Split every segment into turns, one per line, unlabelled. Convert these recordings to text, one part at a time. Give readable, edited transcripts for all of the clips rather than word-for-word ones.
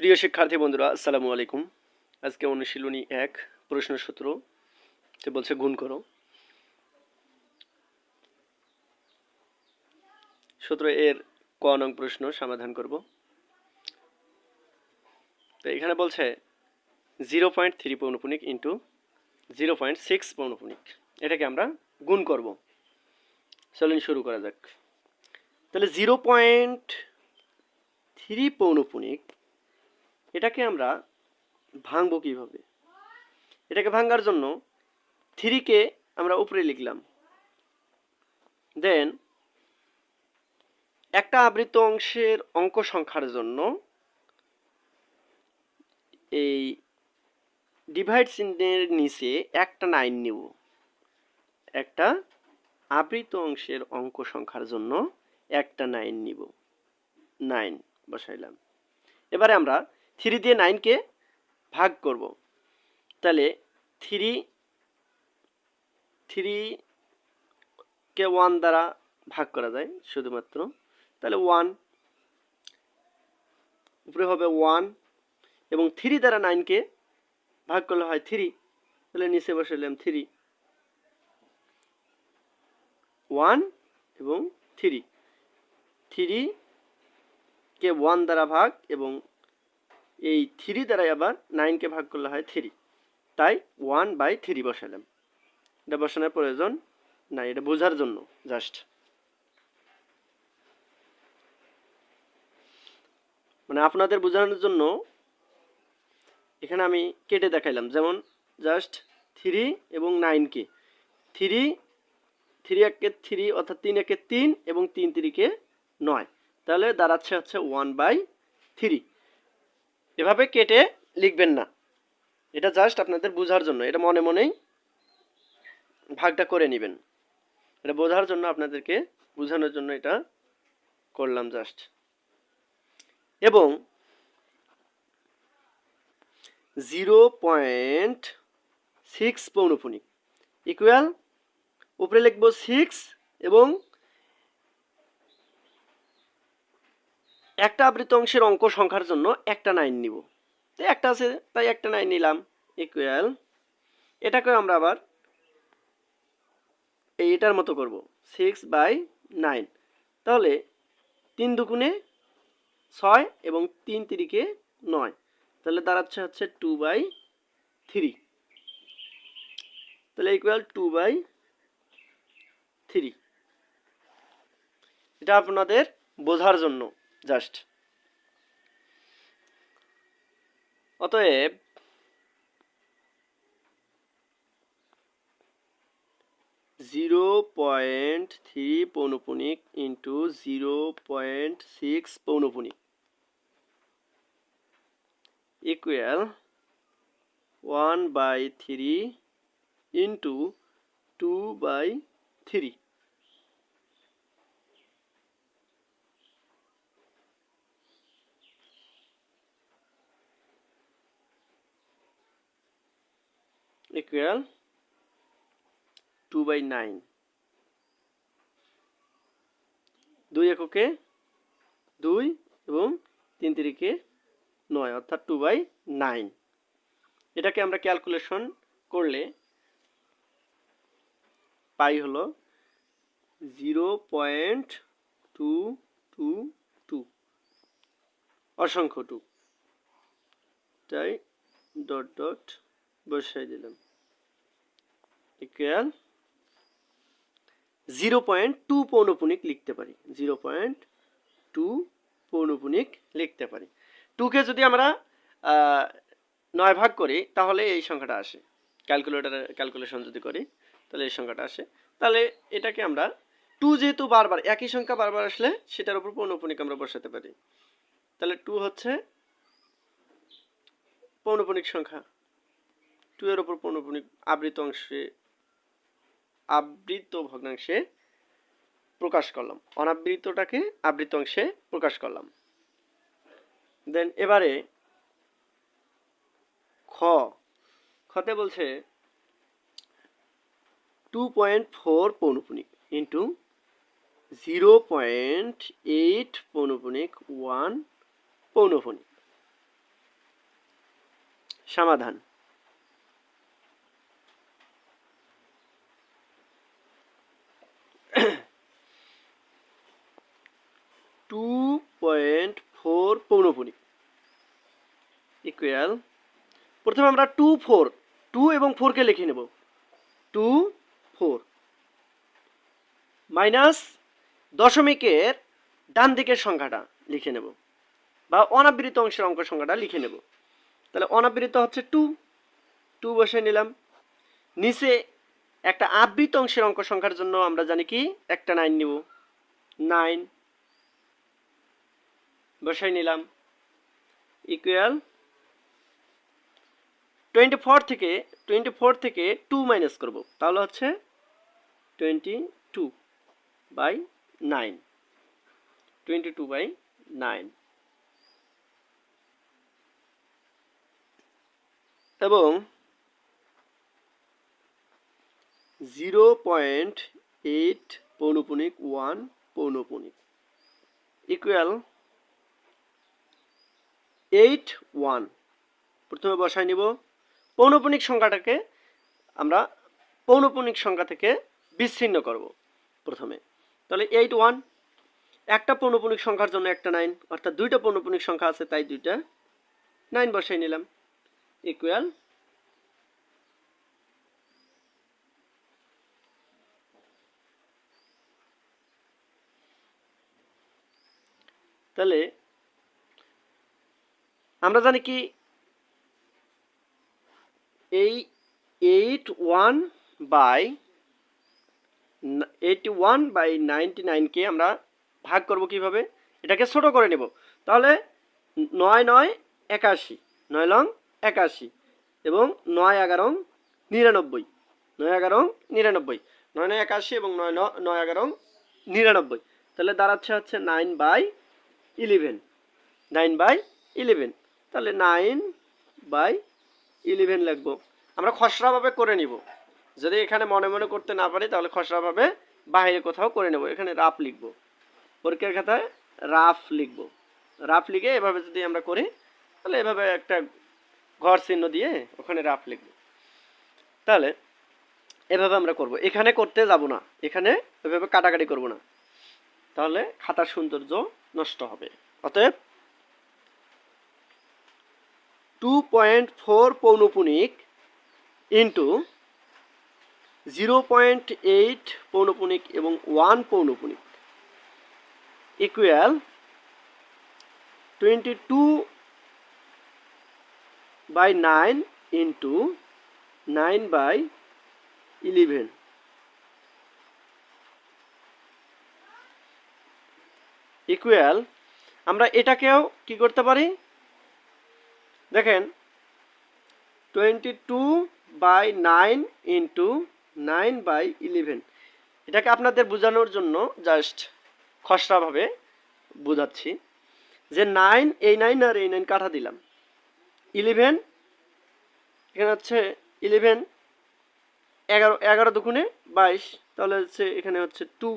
প্রিয় শিক্ষার্থী বন্ধুরা, আসসালামু আলাইকুম। আজকে অনুশীলনী ১ প্রশ্ন সূত্র বলছে গুণ করো। সূত্র এর ক নং প্রশ্ন সমাধান করব। তো এখানে বলছে 0.3 পৌনঃপুনিক ইন্টু 0.6 পৌনঃপুনিক, এটাকে আমরা গুণ করব। চলুন শুরু করা যাক। তাহলে 0.3 পৌনঃপুনিক এটাকে আমরা ভাঙবো কিভাবে? এটাকে ভাঙার জন্য 3 কে আমরা উপরে লিখলাম, দেন একটা আবৃত অংশের অঙ্ক সংখ্যার জন্য এই ডিভাইড চিহ্নের নিচে একটা 9 নিব। একটা আবৃত অংশের অঙ্ক সংখ্যার জন্য একটা 9 নিব, 9 বসাইলাম। এবারে আমরা 3 দিয়ে 9 কে ভাগ করব। তাহলে 3 কে 1 দ্বারা ভাগ করা যায় শুধুমাত্র। তাহলে 1 উপরে হবে 1, এবং 3 দ্বারা 9 কে ভাগ করলে হয় 3, তাহলে নিচে বসাইলাম 3, 1 এবং 3 কে 1 দ্বারা ভাগ, এবং এই 3 দ্বারা আবার 9 কে ভাগ করলে হয় 3, তাই 1/3 বসালাম। এটা বসানোর প্রয়োজন নাই, এটা বোঝার জন্য জাস্ট, মানে আপনাদের বোঝানোর জন্য এখানে আমি কেটে দেখাইলাম। যেমন জাস্ট 3 এবং 9 কে 3 একে 3 অর্থাৎ 3 একে 3 এবং 3 3 9, তাহলে দাঁড়াচ্ছে হচ্ছে 1/3। এভাবে কেটে লিখবেন না, এটা জাস্ট আপনাদের বোঝার জন্য, এটা মনে মনেই ভাগটা করে নেবেন। এটা বোঝার জন্য, আপনাদেরকে বোঝানোর জন্য এটা করলাম জাস্ট। এবং 0.6 পৌনঃপুনিক ইকুয়াল, উপরে লিখবো 6 এবং একটা আবৃত অংশের অঙ্ক সংখ্যার জন্য একটা 9 নিব। তো একটা আছে তাই একটা 9 নিলাম, ইকুয়াল এটাকে আমরা আবার এটার মতো করব, 6/9। তাহলে 3 দুগুণে 6 এবং 3 3 9, তাহলে দাঁড়াচ্ছে হচ্ছে 2/3। তাহলে ইকুয়াল 2/3। এটা আপনাদের বোঝার জন্য জাস্ট। অতএব 0.3 পৌনঃপুনিক ইন্টু 0.6 পৌনঃপুনিক ইকুয়াল 1/3 ইন্টু 2/3। ইকুয়াল 2/9। 2 এককে 2 এবং 3 3 9, অর্থাৎ 2/9। এটাকে আমরা ক্যালকুলেশন করলে পাই হলো 0.222, অসংখ্য 2, তাই ডট ডট বসাই দিলাম, ইকুয়াল 0.2 পৌনঃপুনিক লিখতে পারি। 0.2 পৌনঃপুনিক লিখতে পারি। 2 কে যদি আমরা 9 ভাগ করি তাহলে এই সংখ্যাটা আসে। ক্যালকুলেশন যদি করি তাহলে এই সংখ্যাটা আসে। তাহলে এটাকে আমরা 2, যেহেতু বারবার একই সংখ্যা বারবার আসলে সেটার উপর পৌনঃপুনিক আমরা বসাতে পারি। তাহলে 2 হচ্ছে পৌনঃপুনিক সংখ্যা, 2 এর উপর পৌনঃপুনিক আবৃত ভগ্নাংশে প্রকাশ করলাম, অনাবৃতটাকে আবৃত অংশে প্রকাশ করলাম। দেন এবারে খতে বলছে 2.4 পৌনঃপুনিক ইন্টু 0.8 পৌনঃপুনিক 1 পৌনঃপুনিক সমাধান। টু 2.4 পৌনপুনিক ইকুয়াল, প্রথমে আমরা 2 এবং 4কে লিখে নেব। 2 4 মাইনাস দশমিকের ডান দিকের সংখ্যাটা লিখে নেব, বা অনাবৃত অংশের অঙ্ক সংখ্যাটা লিখে নেব। তাহলে অনাবৃত হচ্ছে 2 বসে নিলাম। নিচে একটা আবৃত অংশের অঙ্ক সংখ্যার জন্য আমরা জানি কি একটা 9 নিব, 9 বসাই নিলাম ইকুয়াল 24 থেকে 2 মাইনাস করব, তাহলে হচ্ছে 22/9, 22/9 এবং 0.8 পৌনপুনিক 1 পৌনপুনিক ইকুয়াল 81। প্রথমে বসাই নিব। পৌনপুনিক সংখ্যাটাকে আমরা পৌনপুনিক সংখ্যা থেকে বিচ্ছিন্ন করব প্রথমে। তাহলে 81, একটা পৌনপুনিক সংখ্যার জন্য একটা 9, অর্থাৎ দুইটা পৌনপুনিক সংখ্যা আছে তাই দুইটা 9 বসাই নিলাম ইকুয়াল তাহলে আমরা জানি কি এই 81/99কে আমরা ভাগ করব কিভাবে, এটাকে ছোট করে নেব। তাহলে 9 9 81, 9 লং 81 এবং 9 11 99, 9 11 99, 9 9 81 এবং 9 9 11 99, তাহলে দাঁড়াচ্ছে হচ্ছে 9/11, 9/11। তাহলে 9/11 লিখব। আমরা খসড়াভাবে করে নিব, যদি এখানে মনে মনে করতে না পারি তাহলে খসড়াভাবে বাইরে কোথাও করে নেব। এখানে রাফ লিখব, পরীক্ষার খাতায় রাফ লিখব। রাফ লিখে এভাবে যদি আমরা করি তাহলে এভাবে একটা ঘর চিহ্ন দিয়ে ওখানে রাফ লিখব। তাহলে এভাবে আমরা করব, এখানে করতে যাব না, এখানে এভাবে কাটাকাটি করব না, তাহলে খাতার সৌন্দর্য নষ্ট হবে। অতএব 2.4 পৌনপুনিক ইন্টু 0.8 পৌনপুনিক এবং 1 পৌনপুনিক ইকুয়াল 22/9 ইন্টু 9/11 ইকুয়াল, আমরা এটাকেও কি করতে পারি দেখেন, 22/9 ইন্টু 9/11। এটাকে আপনাদের বোঝানোর জন্য জাস্ট খসড়াভাবে বোঝাচ্ছি যে 9 এই 9 আর এই 9 কাটা দিলাম, 11 এখানে হচ্ছে 11, 11 দুগুণে 22, তাহলে হচ্ছে এখানে হচ্ছে 2,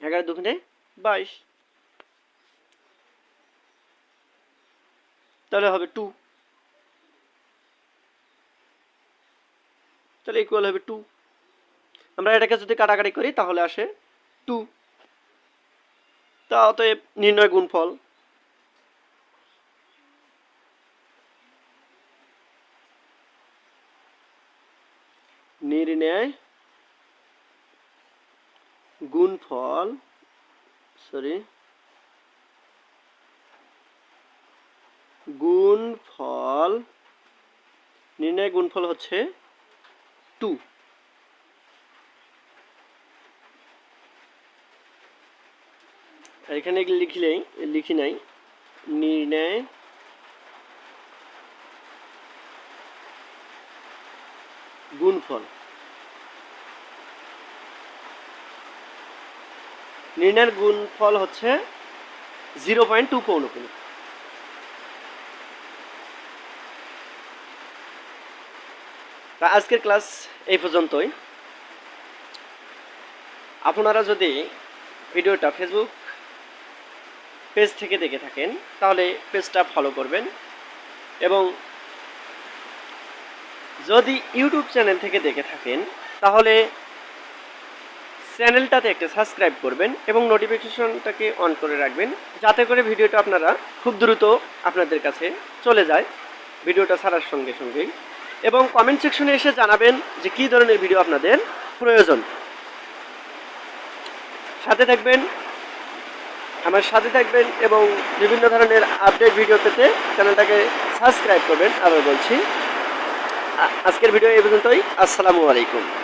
11 দুগুণে 22, তাহলে হবে 2, তাহলে ইকুয়াল হবে 2। আমরা এটাকে যদি কাটাকাটি করি তাহলে আসে 2। তা অতএব নির্ণয় গুণফল নির্ণয় গুণফল হচ্ছে 2। এখানে লিখি নাই নির্ণয় গুণফল। নির্ণয়ের গুণফল হচ্ছে 0.2 পৌনপুনিক। তা আজকের ক্লাস এই পর্যন্তই। আপনারা যদি ভিডিওটা ফেসবুক পেজ থেকে দেখে থাকেন তাহলে পেজটা ফলো করবেন এবং যদি ইউটিউব চ্যানেল থেকে দেখে থাকেন তাহলে চ্যানেলটাতে একটা সাবস্ক্রাইব করবেন এবং নোটিফিকেশনটাকে অন করে রাখবেন, যাতে করে ভিডিওটা আপনারা খুব দ্রুত আপনাদের কাছে চলে যায় ভিডিওটা ছাড়ার সঙ্গে সঙ্গেই। এবং কমেন্ট সেকশনে এসে জানাবেন যে কী ধরনের ভিডিও আপনাদের প্রয়োজন। সাথে থাকবেন, আমার সাথে থাকবেন এবং বিভিন্ন ধরনের আপডেট ভিডিও পেতে চ্যানেলটাকে সাবস্ক্রাইব করবেন। আবার বলছি, আজকের ভিডিও এই পর্যন্তই। আসসালামু আলাইকুম।